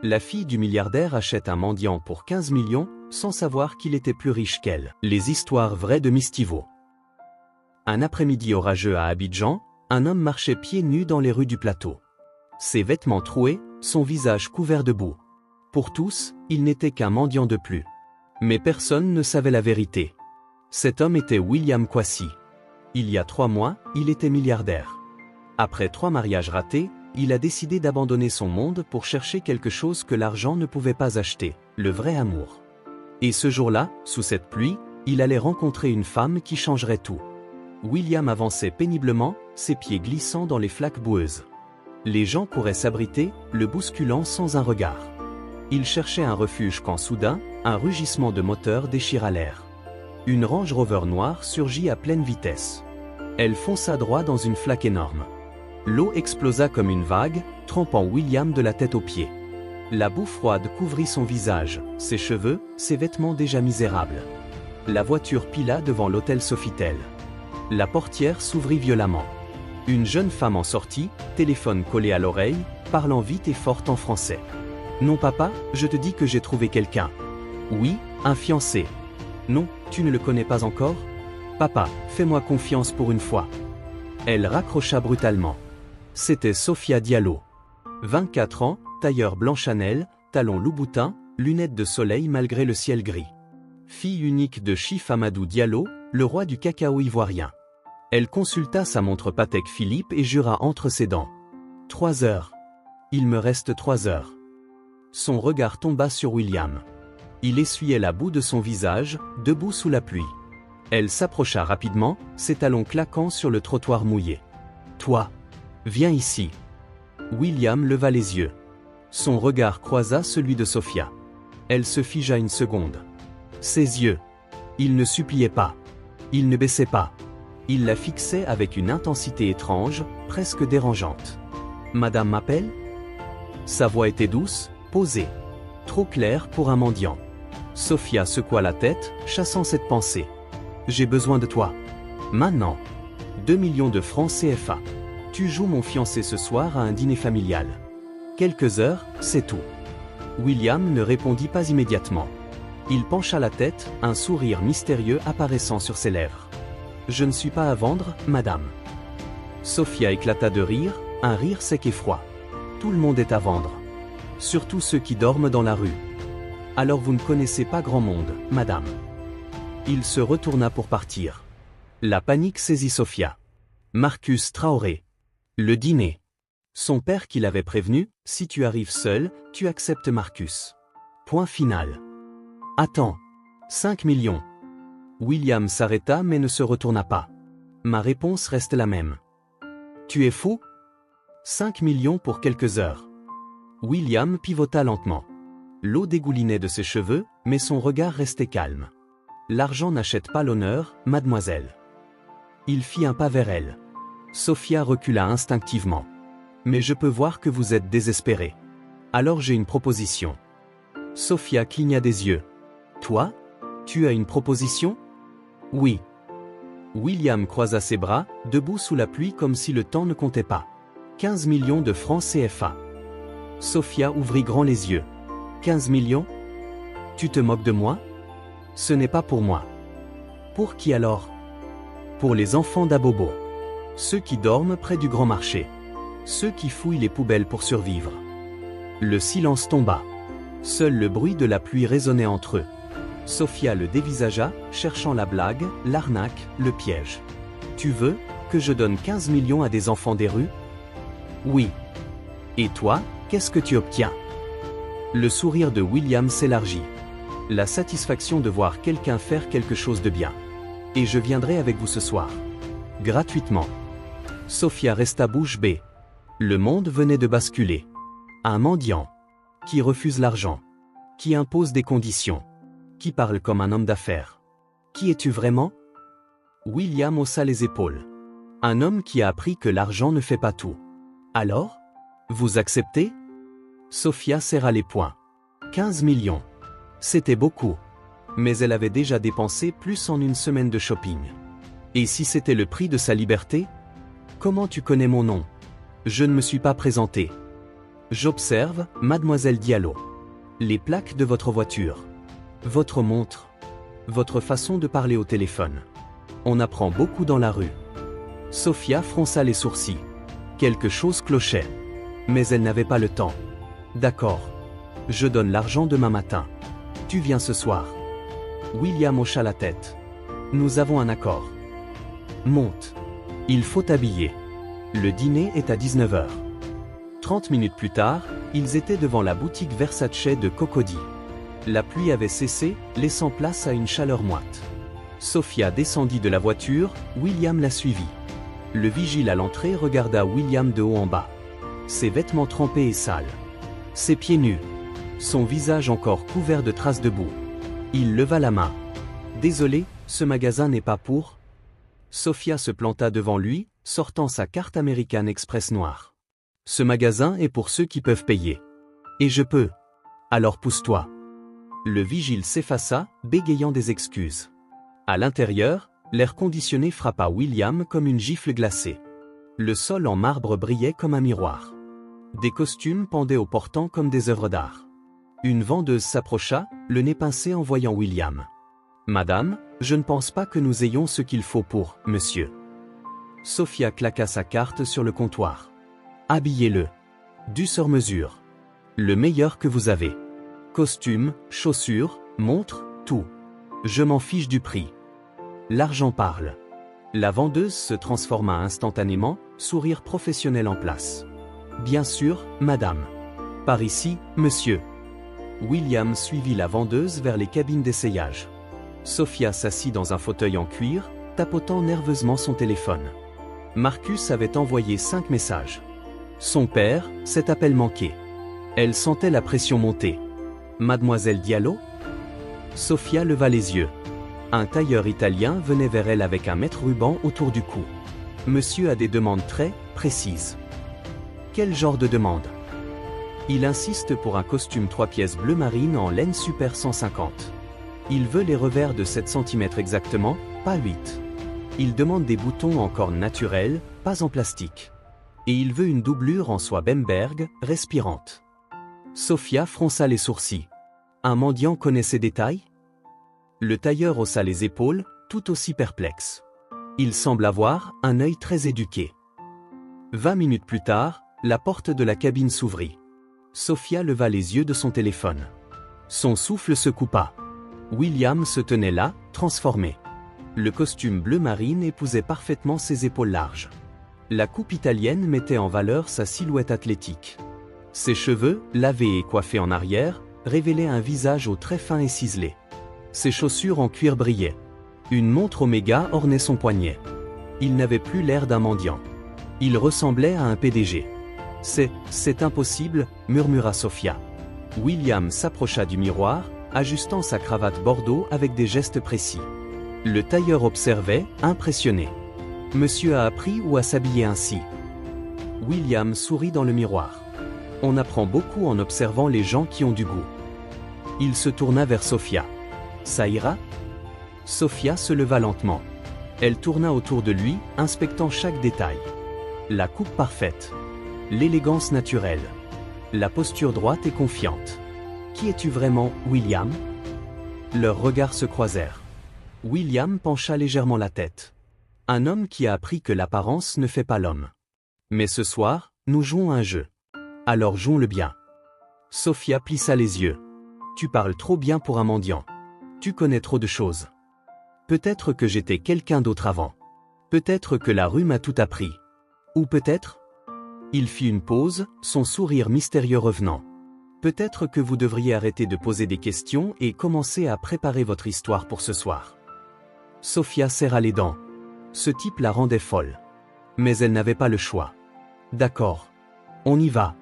La fille du milliardaire achète un mendiant pour 15 millions, sans savoir qu'il était plus riche qu'elle. Les histoires vraies de Mistivo. Un après-midi orageux à Abidjan, un homme marchait pieds nus dans les rues du plateau. Ses vêtements troués, son visage couvert de boue. Pour tous, il n'était qu'un mendiant de plus. Mais personne ne savait la vérité. Cet homme était William Kwasi. Il y a 3 mois, il était milliardaire. Après 3 mariages ratés, il a décidé d'abandonner son monde pour chercher quelque chose que l'argent ne pouvait pas acheter, le vrai amour. Et ce jour-là, sous cette pluie, il allait rencontrer une femme qui changerait tout. William avançait péniblement, ses pieds glissant dans les flaques boueuses. Les gens couraient s'abriter, le bousculant sans un regard. Il cherchait un refuge quand soudain, un rugissement de moteur déchira l'air. Une Range Rover noire surgit à pleine vitesse. Elle fonça droit dans une flaque énorme. L'eau explosa comme une vague, trempant William de la tête aux pieds. La boue froide couvrit son visage, ses cheveux, ses vêtements déjà misérables. La voiture pila devant l'hôtel Sofitel. La portière s'ouvrit violemment. Une jeune femme en sortit, téléphone collé à l'oreille, parlant vite et fort en français. « Non papa, je te dis que j'ai trouvé quelqu'un. »« Oui, un fiancé. »« Non, tu ne le connais pas encore ? » ?»« Papa, fais-moi confiance pour une fois. » Elle raccrocha brutalement. C'était Sophia Diallo. 24 ans, tailleur blanc Chanel, talons Louboutin, lunettes de soleil malgré le ciel gris. Fille unique de Chif Amadou Diallo, le roi du cacao ivoirien. Elle consulta sa montre Patek Philippe et jura entre ses dents. 3 heures. Il me reste 3 heures. Son regard tomba sur William. Il essuyait la boue de son visage, debout sous la pluie. Elle s'approcha rapidement, ses talons claquant sur le trottoir mouillé. « Toi, viens ici. » William leva les yeux. Son regard croisa celui de Sophia. Elle se figea une seconde. Ses yeux. Il ne suppliait pas. Il ne baissait pas. Il la fixait avec une intensité étrange, presque dérangeante. « Madame m'appelle » Sa voix était douce, posée. Trop claire pour un mendiant. Sophia secoua la tête, chassant cette pensée. « J'ai besoin de toi. Maintenant. 2 millions de francs CFA. Tu joues mon fiancé ce soir à un dîner familial. Quelques heures, c'est tout. » William ne répondit pas immédiatement. Il pencha la tête, un sourire mystérieux apparaissant sur ses lèvres. « Je ne suis pas à vendre, madame. » Sophia éclata de rire, un rire sec et froid. « Tout le monde est à vendre. Surtout ceux qui dorment dans la rue. Alors vous ne connaissez pas grand monde, madame. » Il se retourna pour partir. La panique saisit Sophia. Marcus Traoré. Le dîner. Son père qui l'avait prévenu, si tu arrives seul, tu acceptes Marcus. Point final. Attends. 5 millions. William s'arrêta mais ne se retourna pas. Ma réponse reste la même. Tu es fou ? 5 millions pour quelques heures. William pivota lentement. L'eau dégoulinait de ses cheveux, mais son regard restait calme. L'argent n'achète pas l'honneur, mademoiselle. Il fit un pas vers elle. Sophia recula instinctivement. Mais je peux voir que vous êtes désespéré. Alors j'ai une proposition. Sophia cligna des yeux. Toi ? Tu as une proposition ? Oui. William croisa ses bras, debout sous la pluie comme si le temps ne comptait pas. 15 millions de francs CFA. Sophia ouvrit grand les yeux. 15 millions ? Tu te moques de moi ? Ce n'est pas pour moi. Pour qui alors ? Pour les enfants d'Abobo. Ceux qui dorment près du grand marché. Ceux qui fouillent les poubelles pour survivre. Le silence tomba. Seul le bruit de la pluie résonnait entre eux. Sophia le dévisagea, cherchant la blague, l'arnaque, le piège. Tu veux que je donne 15 millions à des enfants des rues ? Oui. Et toi, qu'est-ce que tu obtiens ? Le sourire de William s'élargit. La satisfaction de voir quelqu'un faire quelque chose de bien. Et je viendrai avec vous ce soir. Gratuitement. Sophia resta bouche bée. Le monde venait de basculer. Un mendiant. Qui refuse l'argent. Qui impose des conditions. Qui parle comme un homme d'affaires. Qui es-tu vraiment ? William haussa les épaules. Un homme qui a appris que l'argent ne fait pas tout. Alors ? Vous acceptez ? Sophia serra les poings. 15 millions. C'était beaucoup. Mais elle avait déjà dépensé plus en une semaine de shopping. Et si c'était le prix de sa liberté ? Comment tu connais mon nom ? Je ne me suis pas présenté. J'observe, mademoiselle Diallo. Les plaques de votre voiture. Votre montre. Votre façon de parler au téléphone. On apprend beaucoup dans la rue. Sophia fronça les sourcils. Quelque chose clochait. Mais elle n'avait pas le temps. D'accord. Je donne l'argent demain matin. Tu viens ce soir. William hocha la tête. Nous avons un accord. Monte. Il faut t'habiller. Le dîner est à 19 h. 30 minutes plus tard, ils étaient devant la boutique Versace de Cocody. La pluie avait cessé, laissant place à une chaleur moite. Sophia descendit de la voiture, William la suivit. Le vigile à l'entrée regarda William de haut en bas. Ses vêtements trempés et sales. Ses pieds nus. Son visage encore couvert de traces de boue. Il leva la main. Désolé, ce magasin n'est pas pour... Sophia se planta devant lui, sortant sa carte American Express noire. Ce magasin est pour ceux qui peuvent payer. Et je peux. Alors pousse-toi. Le vigile s'effaça, bégayant des excuses. À l'intérieur, l'air conditionné frappa William comme une gifle glacée. Le sol en marbre brillait comme un miroir. Des costumes pendaient au portant comme des œuvres d'art. Une vendeuse s'approcha, le nez pincé en voyant William. « Madame, je ne pense pas que nous ayons ce qu'il faut pour, monsieur. » Sophia claqua sa carte sur le comptoir. « Habillez-le. Du sur-mesure. Le meilleur que vous avez. Costume, chaussures, montre, tout. Je m'en fiche du prix. L'argent parle. » La vendeuse se transforma instantanément, sourire professionnel en place. « Bien sûr, madame. Par ici, monsieur. » William suivit la vendeuse vers les cabines d'essayage. Sophia s'assit dans un fauteuil en cuir, tapotant nerveusement son téléphone. Marcus avait envoyé 5 messages. Son père, cet appel manqué. Elle sentait la pression monter. Mademoiselle Diallo? Sophia leva les yeux. Un tailleur italien venait vers elle avec un mètre ruban autour du cou. Monsieur a des demandes très précises. Quel genre de demande? Il insiste pour un costume 3 pièces bleu marine en laine super 150. Il veut les revers de 7 cm exactement, pas 8. Il demande des boutons en corne naturelle, pas en plastique. Et il veut une doublure en soie Bemberg, respirante. Sophia fronça les sourcils. Un mendiant connaît ces détails? Le tailleur haussa les épaules, tout aussi perplexe. Il semble avoir un œil très éduqué. 20 minutes plus tard, la porte de la cabine s'ouvrit. Sophia leva les yeux de son téléphone. Son souffle se coupa. William se tenait là, transformé. Le costume bleu marine épousait parfaitement ses épaules larges. La coupe italienne mettait en valeur sa silhouette athlétique. Ses cheveux, lavés et coiffés en arrière, révélaient un visage aux traits fins et ciselés. Ses chaussures en cuir brillaient. Une montre Omega ornait son poignet. Il n'avait plus l'air d'un mendiant. Il ressemblait à un PDG. « C'est impossible », murmura Sophia. William s'approcha du miroir, ajustant sa cravate bordeaux avec des gestes précis. Le tailleur observait, impressionné. « Monsieur a appris ou à s'habiller ainsi ?» William sourit dans le miroir. On apprend beaucoup en observant les gens qui ont du goût. Il se tourna vers Sophia. « Ça ira ?» Sophia se leva lentement. Elle tourna autour de lui, inspectant chaque détail. La coupe parfaite. L'élégance naturelle. La posture droite et confiante. « Qui es-tu vraiment, William ?» Leurs regards se croisèrent. William pencha légèrement la tête. Un homme qui a appris que l'apparence ne fait pas l'homme. Mais ce soir, nous jouons un jeu. Alors jouons-le bien. Sophia plissa les yeux. Tu parles trop bien pour un mendiant. Tu connais trop de choses. Peut-être que j'étais quelqu'un d'autre avant. Peut-être que la rue m'a tout appris. Ou peut-être... Il fit une pause, son sourire mystérieux revenant. Peut-être que vous devriez arrêter de poser des questions et commencer à préparer votre histoire pour ce soir. Sophia serra les dents. Ce type la rendait folle. Mais elle n'avait pas le choix. D'accord. On y va.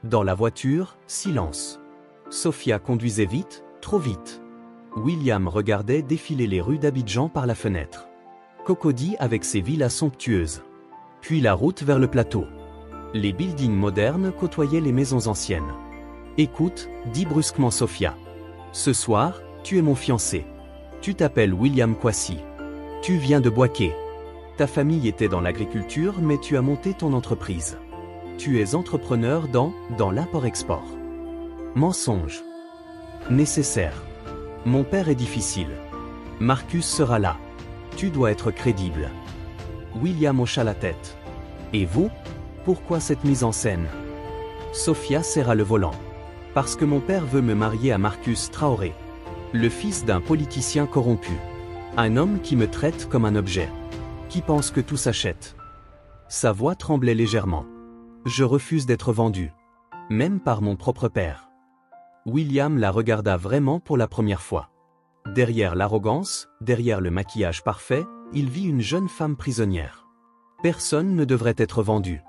Dans la voiture, silence. Sophia conduisait vite, trop vite. William regardait défiler les rues d'Abidjan par la fenêtre. Cocody avec ses villas somptueuses. Puis la route vers le plateau. Les buildings modernes côtoyaient les maisons anciennes. « Écoute, dit brusquement Sophia. Ce soir, tu es mon fiancé. Tu t'appelles William Kwasi. Tu viens de Bouaké. Ta famille était dans l'agriculture mais tu as monté ton entreprise. Tu es entrepreneur dans l'import-export. Mensonge. Nécessaire. Mon père est difficile. Marcus sera là. Tu dois être crédible. William hocha la tête. Et vous? Pourquoi cette mise en scène? Sophia serra le volant. Parce que mon père veut me marier à Marcus Traoré, le fils d'un politicien corrompu. Un homme qui me traite comme un objet. Qui pense que tout s'achète. Sa voix tremblait légèrement. Je refuse d'être vendu. Même par mon propre père. William la regarda vraiment pour la première fois. Derrière l'arrogance, derrière le maquillage parfait, il vit une jeune femme prisonnière. Personne ne devrait être vendu.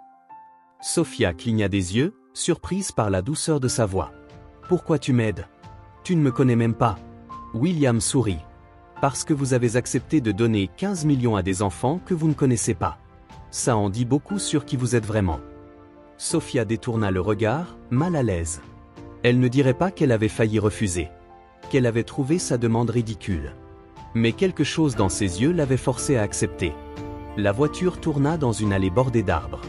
Sophia cligna des yeux, surprise par la douceur de sa voix. Pourquoi tu m'aides? Tu ne me connais même pas. William sourit. Parce que vous avez accepté de donner 15 millions à des enfants que vous ne connaissez pas. Ça en dit beaucoup sur qui vous êtes vraiment. Sophia détourna le regard, mal à l'aise. Elle ne dirait pas qu'elle avait failli refuser. Qu'elle avait trouvé sa demande ridicule. Mais quelque chose dans ses yeux l'avait forcée à accepter. La voiture tourna dans une allée bordée d'arbres.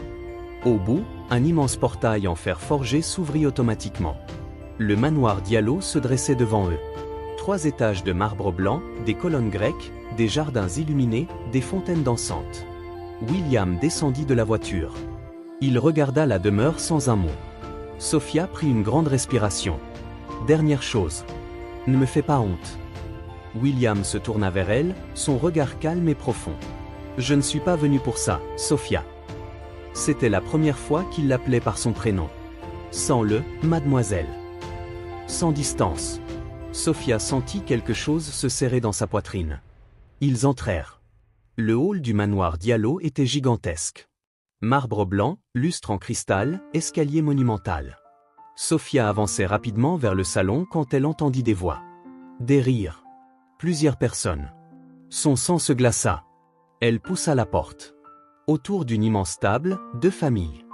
Au bout, un immense portail en fer forgé s'ouvrit automatiquement. Le manoir Diallo se dressait devant eux. 3 étages de marbre blanc, des colonnes grecques, des jardins illuminés, des fontaines dansantes. William descendit de la voiture. Il regarda la demeure sans un mot. Sophia prit une grande respiration. Dernière chose. Ne me fais pas honte. William se tourna vers elle, son regard calme et profond. Je ne suis pas venu pour ça, Sophia. C'était la première fois qu'il l'appelait par son prénom. Sans le « mademoiselle ». Sans distance. Sophia sentit quelque chose se serrer dans sa poitrine. Ils entrèrent. Le hall du manoir Diallo était gigantesque. Marbre blanc, lustre en cristal, escalier monumental. Sophia avançait rapidement vers le salon quand elle entendit des voix. Des rires. Plusieurs personnes. Son sang se glaça. Elle poussa la porte. Autour d'une immense table, 2 familles.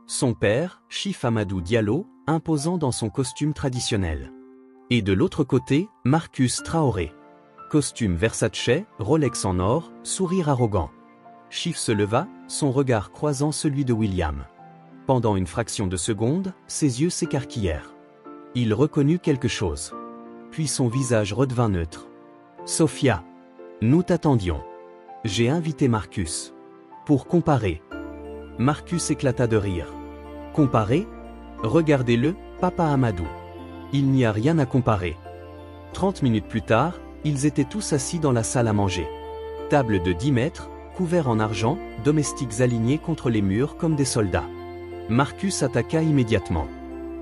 Son père, Chif Amadou Diallo, imposant dans son costume traditionnel. Et de l'autre côté, Marcus Traoré. Costume Versace, Rolex en or, sourire arrogant. Chif se leva, son regard croisant celui de William. Pendant une fraction de seconde, ses yeux s'écarquillèrent. Il reconnut quelque chose. Puis son visage redevint neutre. Sophia. Nous t'attendions. J'ai invité Marcus. Pour comparer. Marcus éclata de rire. Comparer? Regardez-le, papa Amadou. Il n'y a rien à comparer. 30 minutes plus tard, ils étaient tous assis dans la salle à manger. Table de 10 mètres, couvert en argent, domestiques alignés contre les murs comme des soldats. Marcus attaqua immédiatement.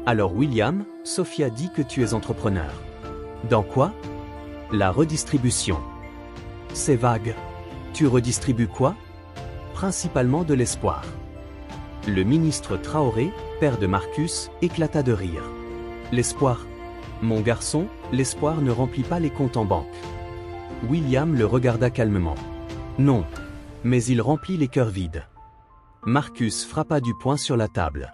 Alors William, Sophia dit que tu es entrepreneur. Dans quoi? La redistribution. C'est vague. Tu redistribues quoi? Principalement de l'espoir. Le ministre Traoré, père de Marcus, éclata de rire. L'espoir? Mon garçon, l'espoir ne remplit pas les comptes en banque. William le regarda calmement. Non. Mais il remplit les cœurs vides. Marcus frappa du poing sur la table.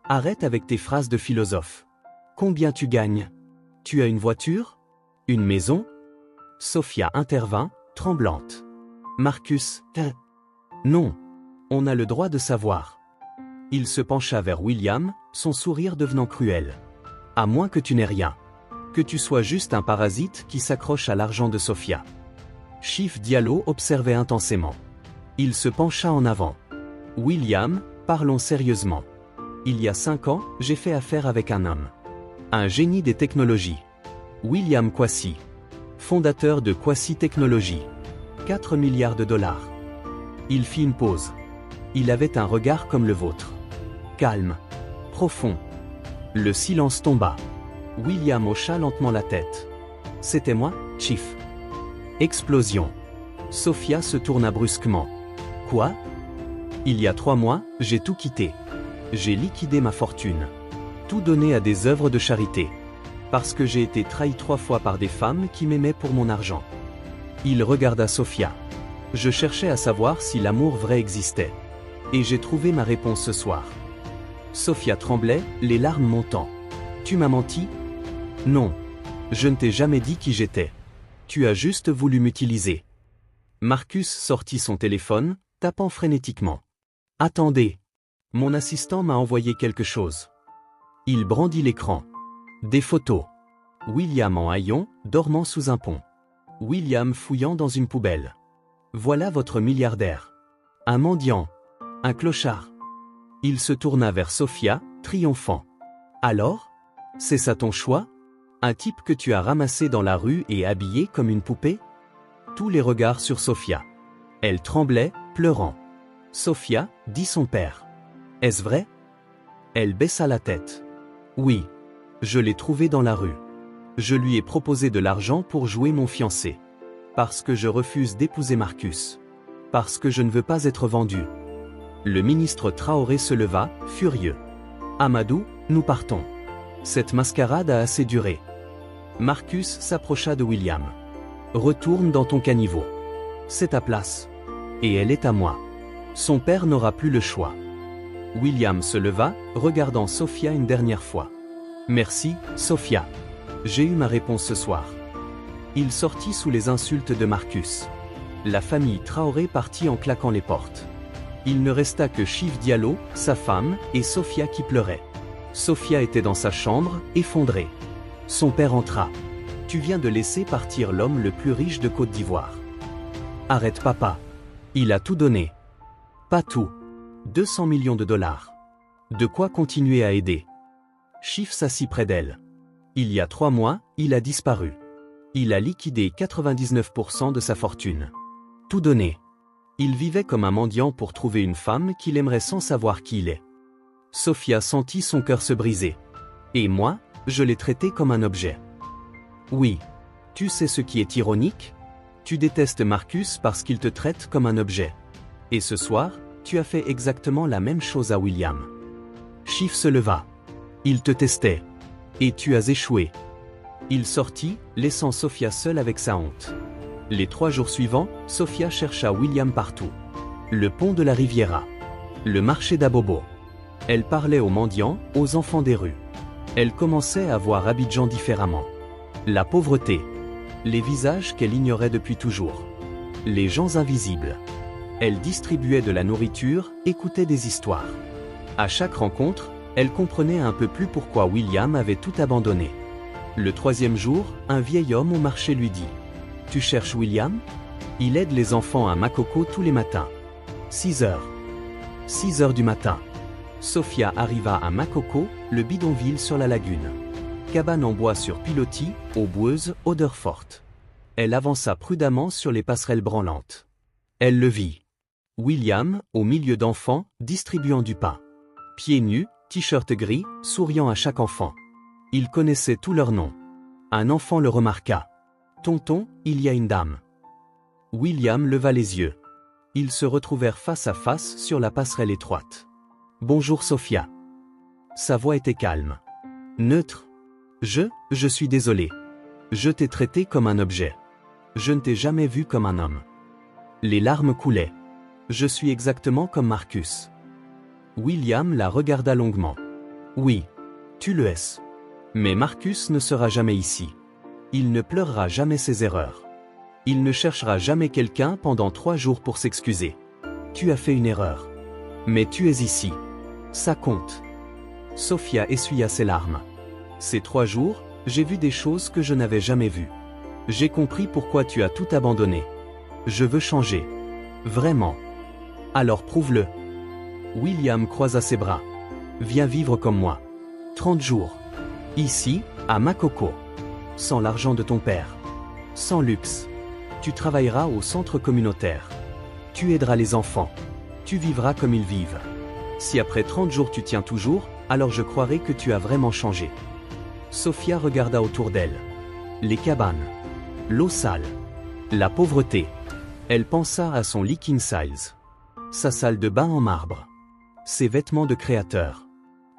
Arrête avec tes phrases de philosophe. Combien tu gagnes? Tu as une voiture? Une maison? Sophia intervint, tremblante. Marcus, non. On a le droit de savoir. Il se pencha vers William, son sourire devenant cruel. À moins que tu n'aies rien. Que tu sois juste un parasite qui s'accroche à l'argent de Sophia. Chif Diallo observait intensément. Il se pencha en avant. William, parlons sérieusement. Il y a 5 ans, j'ai fait affaire avec un homme. Un génie des technologies. William Kwasi. Fondateur de Kwasi Technologies. 4 milliards de dollars. Il fit une pause. Il avait un regard comme le vôtre. Calme. Profond. Le silence tomba. William hocha lentement la tête. C'était moi, Chif. Explosion. Sophia se tourna brusquement. Quoi? Il y a 3 mois, j'ai tout quitté. J'ai liquidé ma fortune. Tout donné à des œuvres de charité. Parce que j'ai été trahi 3 fois par des femmes qui m'aimaient pour mon argent. Il regarda Sophia. Je cherchais à savoir si l'amour vrai existait. Et j'ai trouvé ma réponse ce soir. Sophia tremblait, les larmes montant. Tu m'as menti? Non. Je ne t'ai jamais dit qui j'étais. Tu as juste voulu m'utiliser. Marcus sortit son téléphone, tapant frénétiquement. Attendez. Mon assistant m'a envoyé quelque chose. Il brandit l'écran. Des photos. William en haillons, dormant sous un pont. William fouillant dans une poubelle. Voilà votre milliardaire. Un mendiant. Un clochard. Il se tourna vers Sophia, triomphant. Alors? C'est ça ton choix? Un type que tu as ramassé dans la rue et habillé comme une poupée? Tous les regards sur Sophia. Elle tremblait, pleurant. Sophia, dit son père. Est-ce vrai? Elle baissa la tête. Oui. Je l'ai trouvé dans la rue. Je lui ai proposé de l'argent pour jouer mon fiancé. Parce que je refuse d'épouser Marcus. Parce que je ne veux pas être vendu. Le ministre Traoré se leva, furieux. Amadou, nous partons. Cette mascarade a assez duré. Marcus s'approcha de William. Retourne dans ton caniveau. C'est ta place. Et elle est à moi. Son père n'aura plus le choix. William se leva, regardant Sophia une dernière fois. Merci, Sophia. J'ai eu ma réponse ce soir. Il sortit sous les insultes de Marcus. La famille Traoré partit en claquant les portes. Il ne resta que Chif Diallo, sa femme, et Sophia qui pleurait. Sophia était dans sa chambre, effondrée. Son père entra. Tu viens de laisser partir l'homme le plus riche de Côte d'Ivoire. Arrête papa. Il a tout donné. Pas tout. 200 millions de dollars. De quoi continuer à aider. Chif s'assit près d'elle. Il y a 3 mois, il a disparu. Il a liquidé 99% de sa fortune. Tout donné. Il vivait comme un mendiant pour trouver une femme qu'il aimerait sans savoir qui il est. Sophia sentit son cœur se briser. Et moi, je l'ai traité comme un objet. Oui. Tu sais ce qui est ironique? Tu détestes Marcus parce qu'il te traite comme un objet. Et ce soir, tu as fait exactement la même chose à William. Chif se leva. Il te testait. Et tu as échoué. Il sortit, laissant Sophia seule avec sa honte. Les 3 jours suivants, Sophia chercha William partout. Le pont de la Riviera. Le marché d'Abobo. Elle parlait aux mendiants, aux enfants des rues. Elle commençait à voir Abidjan différemment. La pauvreté. Les visages qu'elle ignorait depuis toujours. Les gens invisibles. Elle distribuait de la nourriture, écoutait des histoires. À chaque rencontre, elle comprenait un peu plus pourquoi William avait tout abandonné. Le 3e jour, un vieil homme au marché lui dit « Tu cherches William? Il aide les enfants à Makoko tous les matins. 6 heures. 6 heures du matin. » Sophia arriva à Makoko, le bidonville sur la lagune. Cabane en bois sur pilotis, eau boueuse, odeur forte. Elle avança prudemment sur les passerelles branlantes. Elle le vit. William, au milieu d'enfants, distribuant du pain. Pieds nus, t-shirt gris, souriant à chaque enfant. Il connaissait tous leurs noms. Un enfant le remarqua. « Tonton, il y a une dame. » William leva les yeux. Ils se retrouvèrent face à face sur la passerelle étroite. « Bonjour Sophia. » Sa voix était calme. Neutre. « Je suis désolé. Je t'ai traité comme un objet. Je ne t'ai jamais vu comme un homme. » Les larmes coulaient. « Je suis exactement comme Marcus. » William la regarda longuement. « Oui, tu le es. Mais Marcus ne sera jamais ici. Il ne pleurera jamais ses erreurs. Il ne cherchera jamais quelqu'un pendant 3 jours pour s'excuser. Tu as fait une erreur. Mais tu es ici. Ça compte. » Sophia essuya ses larmes. « Ces 3 jours, j'ai vu des choses que je n'avais jamais vues. J'ai compris pourquoi tu as tout abandonné. Je veux changer. Vraiment. Alors prouve-le. » William croisa ses bras. « Viens vivre comme moi. 30 jours. Ici, à Makoko. Sans l'argent de ton père. Sans luxe. Tu travailleras au centre communautaire. Tu aideras les enfants. Tu vivras comme ils vivent. Si après 30 jours tu tiens toujours, alors je croirai que tu as vraiment changé. » Sophia regarda autour d'elle. Les cabanes. L'eau sale. La pauvreté. Elle pensa à son lit king size. Sa salle de bain en marbre. Ses vêtements de créateur.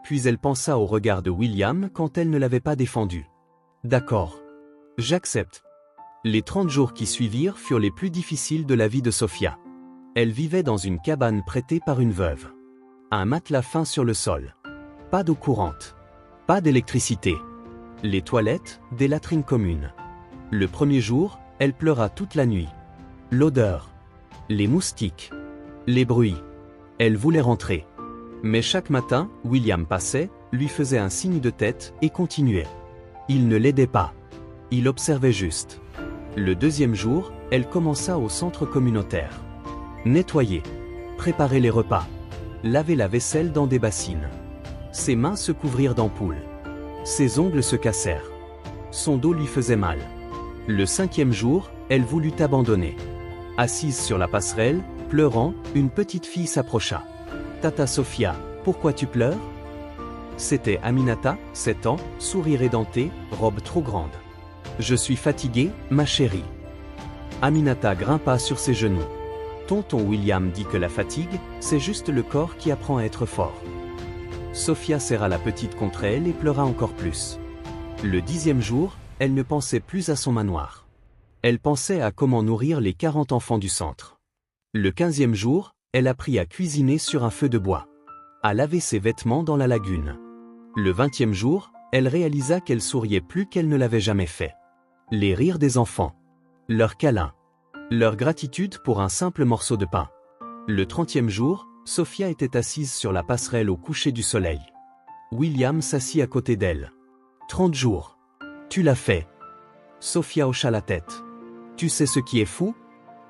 Puis elle pensa au regard de William quand elle ne l'avait pas défendu. D'accord. J'accepte. Les 30 jours qui suivirent furent les plus difficiles de la vie de Sophia. Elle vivait dans une cabane prêtée par une veuve. Un matelas fin sur le sol. Pas d'eau courante. Pas d'électricité. Les toilettes, des latrines communes. Le premier jour, elle pleura toute la nuit. L'odeur. Les moustiques. Les bruits. Elle voulait rentrer. Mais chaque matin, William passait, lui faisait un signe de tête et continuait. Il ne l'aidait pas. Il observait juste. Le deuxième jour, elle commença au centre communautaire. Nettoyer. Préparer les repas. Laver la vaisselle dans des bassines. Ses mains se couvrirent d'ampoules. Ses ongles se cassèrent. Son dos lui faisait mal. Le cinquième jour, elle voulut abandonner. Assise sur la passerelle, pleurant, une petite fille s'approcha. « Tata Sophia, pourquoi tu pleures ?» C'était Aminata, 7 ans, sourire édenté, robe trop grande. « Je suis fatiguée, ma chérie. » Aminata grimpa sur ses genoux. Tonton William dit que la fatigue, c'est juste le corps qui apprend à être fort. Sophia serra la petite contre elle et pleura encore plus. Le 10e jour, elle ne pensait plus à son manoir. Elle pensait à comment nourrir les 40 enfants du centre. Le 15e jour, elle apprit à cuisiner sur un feu de bois, à laver ses vêtements dans la lagune. Le 20e jour, elle réalisa qu'elle souriait plus qu'elle ne l'avait jamais fait. Les rires des enfants, leurs câlins, leur gratitude pour un simple morceau de pain. Le 30e jour, Sophia était assise sur la passerelle au coucher du soleil. William s'assit à côté d'elle. 30 jours. Tu l'as fait. Sophia hocha la tête. Tu sais ce qui est fou?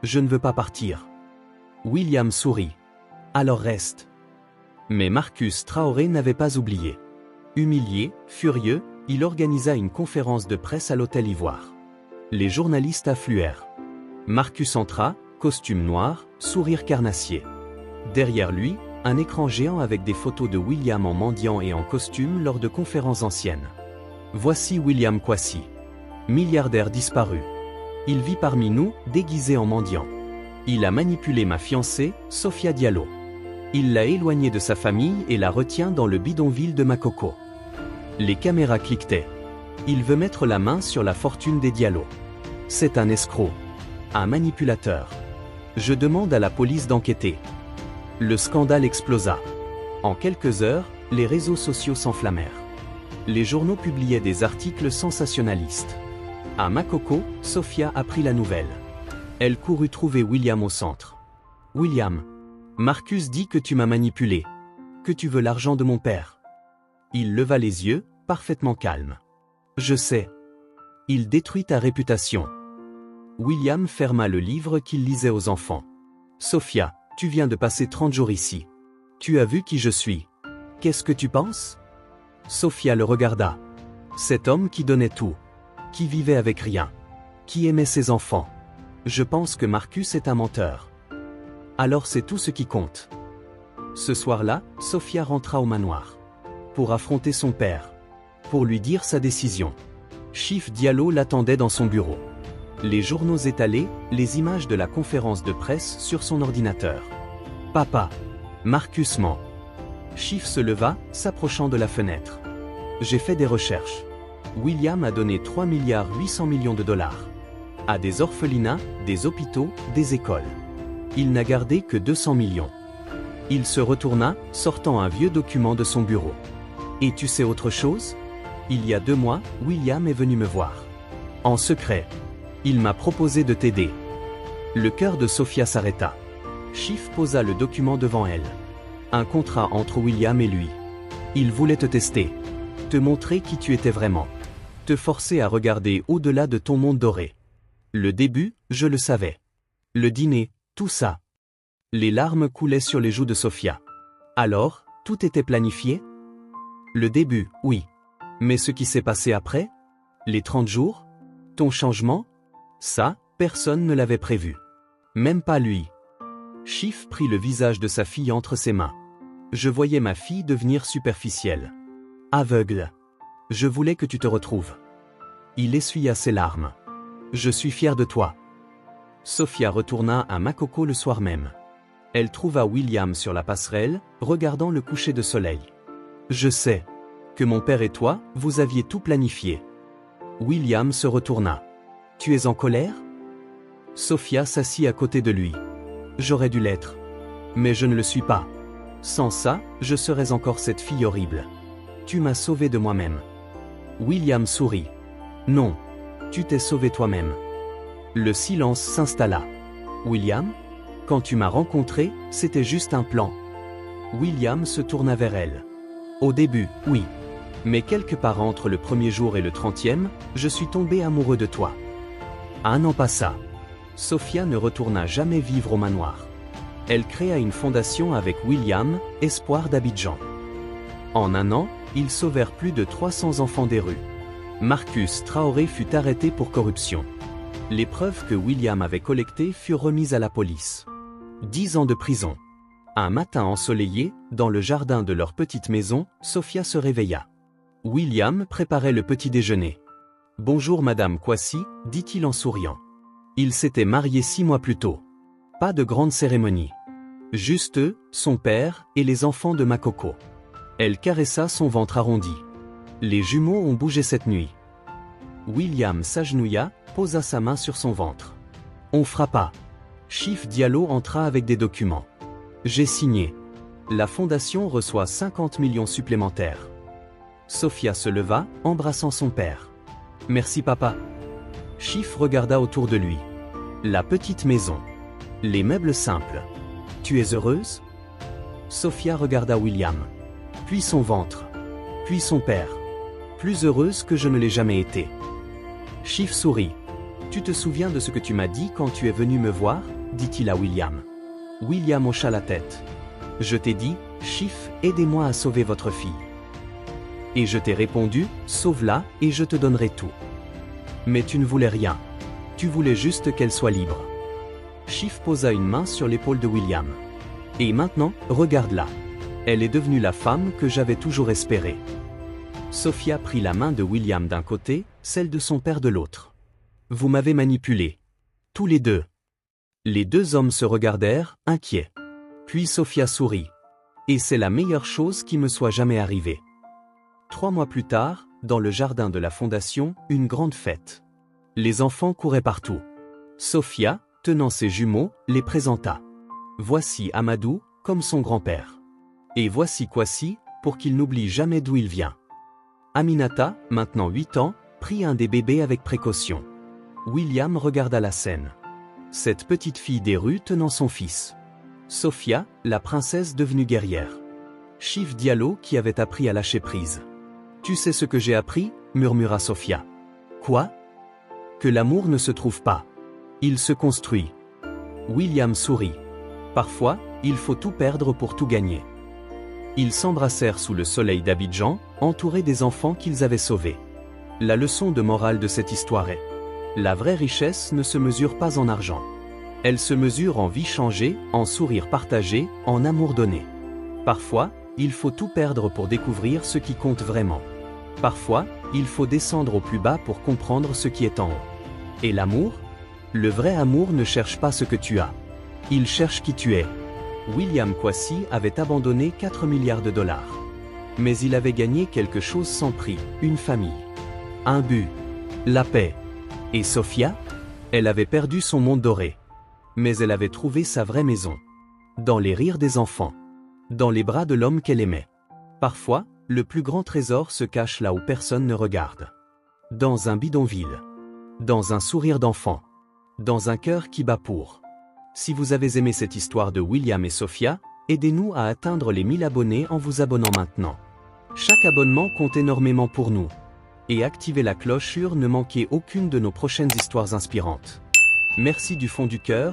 Je ne veux pas partir. William sourit. Alors reste. Mais Marcus Traoré n'avait pas oublié. Humilié, furieux, il organisa une conférence de presse à l'Hôtel Ivoire. Les journalistes affluèrent. Marcus entra, costume noir, sourire carnassier. Derrière lui, un écran géant avec des photos de William en mendiant et en costume lors de conférences anciennes. Voici William Kwasi. Milliardaire disparu. Il vit parmi nous, déguisé en mendiant. Il a manipulé ma fiancée, Sophia Diallo. Il l'a éloignée de sa famille et la retient dans le bidonville de Makoko. Les caméras cliquetaient. Il veut mettre la main sur la fortune des Diallo. C'est un escroc. Un manipulateur. Je demande à la police d'enquêter. Le scandale explosa. En quelques heures, les réseaux sociaux s'enflammèrent. Les journaux publiaient des articles sensationnalistes. À Makoko, Sophia apprit la nouvelle. Elle courut trouver William au centre. « William, Marcus dit que tu m'as manipulé. Que tu veux l'argent de mon père. » Il leva les yeux, parfaitement calme. « Je sais. Il détruit ta réputation. » William ferma le livre qu'il lisait aux enfants. « Sophia, tu viens de passer 30 jours ici. Tu as vu qui je suis. Qu'est-ce que tu penses ?» Sophia le regarda. Cet homme qui donnait tout. Qui vivait avec rien. Qui aimait ses enfants. Je pense que Marcus est un menteur. Alors c'est tout ce qui compte. Ce soir-là, Sophia rentra au manoir. Pour affronter son père. Pour lui dire sa décision. Chif Diallo l'attendait dans son bureau. Les journaux étalés, les images de la conférence de presse sur son ordinateur. Papa. Marcus ment. Chif se leva, s'approchant de la fenêtre. J'ai fait des recherches. William a donné 3,8 milliards de dollars. À des orphelinats, des hôpitaux, des écoles. Il n'a gardé que 200 millions. Il se retourna, sortant un vieux document de son bureau. Et tu sais autre chose? Il y a 2 mois, William est venu me voir. En secret. Il m'a proposé de t'aider. Le cœur de Sophia s'arrêta. Chif posa le document devant elle. Un contrat entre William et lui. Il voulait te tester. Te montrer qui tu étais vraiment. Te forcer à regarder au-delà de ton monde doré. Le début, je le savais. Le dîner, tout ça. Les larmes coulaient sur les joues de Sophia. Alors, tout était planifié? Le début, oui. Mais ce qui s'est passé après? Les 30 jours? Ton changement? Ça, personne ne l'avait prévu. Même pas lui. Chif prit le visage de sa fille entre ses mains. Je voyais ma fille devenir superficielle. Aveugle. Je voulais que tu te retrouves. Il essuya ses larmes. Je suis fier de toi. Sophia retourna à Makoko le soir même. Elle trouva William sur la passerelle, regardant le coucher de soleil. Je sais que mon père et toi, vous aviez tout planifié. William se retourna. Tu es en colère? Sophia s'assit à côté de lui. J'aurais dû l'être. Mais je ne le suis pas. Sans ça, je serais encore cette fille horrible. Tu m'as sauvé de moi-même. William sourit. Non. Tu t'es sauvé toi-même. Le silence s'installa. William? Quand tu m'as rencontré, c'était juste un plan. William se tourna vers elle. Au début, oui. Mais quelque part entre le premier jour et le 30e, je suis tombé amoureux de toi. Un an passa. Sophia ne retourna jamais vivre au manoir. Elle créa une fondation avec William, Espoir d'Abidjan. En un an, ils sauvèrent plus de 300 enfants des rues. Marcus Traoré fut arrêté pour corruption. Les preuves que William avait collectées furent remises à la police. 10 ans de prison. Un matin ensoleillé, dans le jardin de leur petite maison, Sophia se réveilla. William préparait le petit déjeuner. « Bonjour Madame Kwasi », dit-il en souriant. Ils s'étaient mariés 6 mois plus tôt. Pas de grande cérémonie. Juste eux, son père, et les enfants de Makoko. Elle caressa son ventre arrondi. Les jumeaux ont bougé cette nuit. William s'agenouilla, posa sa main sur son ventre. On frappa. Chif Diallo entra avec des documents. J'ai signé. La fondation reçoit 50 millions supplémentaires. Sophia se leva, embrassant son père. Merci papa. Chif regarda autour de lui. La petite maison. Les meubles simples. Tu es heureuse? Sophia regarda William. Puis son ventre. Puis son père. Plus heureuse que je ne l'ai jamais été. Chif sourit. Tu te souviens de ce que tu m'as dit quand tu es venu me voir? Dit-il à William. William hocha la tête. Je t'ai dit, Chif, aidez-moi à sauver votre fille. Et je t'ai répondu, sauve-la, et je te donnerai tout. Mais tu ne voulais rien. Tu voulais juste qu'elle soit libre. Chif posa une main sur l'épaule de William. Et maintenant, regarde-la. Elle est devenue la femme que j'avais toujours espérée. Sophia prit la main de William d'un côté, celle de son père de l'autre. Vous m'avez manipulé. Tous les deux. Les deux hommes se regardèrent, inquiets. Puis Sophia sourit. Et c'est la meilleure chose qui me soit jamais arrivée. 3 mois plus tard, dans le jardin de la fondation, une grande fête. Les enfants couraient partout. Sophia, tenant ses jumeaux, les présenta. Voici Amadou, comme son grand-père. Et voici Kwasi, pour qu'il n'oublie jamais d'où il vient. Aminata, maintenant 8 ans, prit un des bébés avec précaution. William regarda la scène. Cette petite fille des rues tenant son fils. Sophia, la princesse devenue guerrière. Chif Diallo qui avait appris à lâcher prise. Tu sais ce que j'ai appris? Murmura Sophia. Quoi? Que l'amour ne se trouve pas. Il se construit. William sourit. Parfois, il faut tout perdre pour tout gagner. Ils s'embrassèrent sous le soleil d'Abidjan, entourés des enfants qu'ils avaient sauvés. La leçon de morale de cette histoire est: la vraie richesse ne se mesure pas en argent. Elle se mesure en vie changée, en sourire partagé, en amour donné. Parfois, il faut tout perdre pour découvrir ce qui compte vraiment. Parfois, il faut descendre au plus bas pour comprendre ce qui est en haut. Et l'amour? Le vrai amour ne cherche pas ce que tu as. Il cherche qui tu es. William Kwasi avait abandonné 4 milliards de dollars. Mais il avait gagné quelque chose sans prix, une famille. Un but. La paix. Et Sophia? Elle avait perdu son monde doré. Mais elle avait trouvé sa vraie maison. Dans les rires des enfants. Dans les bras de l'homme qu'elle aimait. Parfois, le plus grand trésor se cache là où personne ne regarde. Dans un bidonville. Dans un sourire d'enfant. Dans un cœur qui bat pour. Si vous avez aimé cette histoire de William et Sophia, aidez-nous à atteindre les 1000 abonnés en vous abonnant maintenant. Chaque abonnement compte énormément pour nous. Et activez la cloche pour ne manquer aucune de nos prochaines histoires inspirantes. Merci du fond du cœur.